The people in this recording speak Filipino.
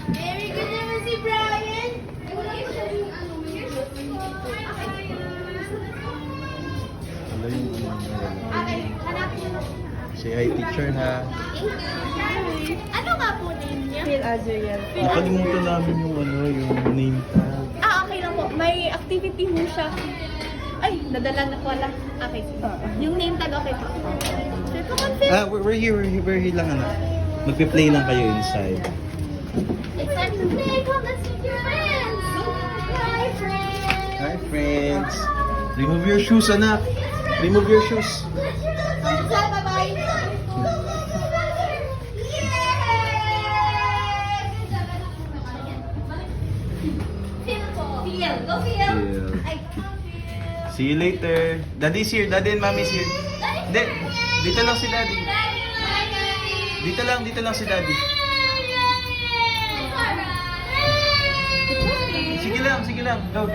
Merry good naman si Brian. Wala yung Okay, hanapin mo na. Say hi, teacher, ha? Ano nga po name niya? Phil Azriel. Nakalimutan namin yung yung name tag. Okay lang po. May activity mo siya. Ay, nadala na ko lang. Okay, sige. Yung name tag, okay po. Sir, come on, Phil. We're here lang, anak. Magpe-play lang kayo inside. It's time to play. Come, let's meet your friends. Hi, friends. Hi, friends. Remove your shoes, anak. Remove your shoes. Bye-bye. Phil po. Phil. Go, Phil. Phil. Ay, See you later. Daddy's here. Daddy and mommy's here. Hindi. Dito lang si daddy. Dito lang si daddy. Sige lang. Go.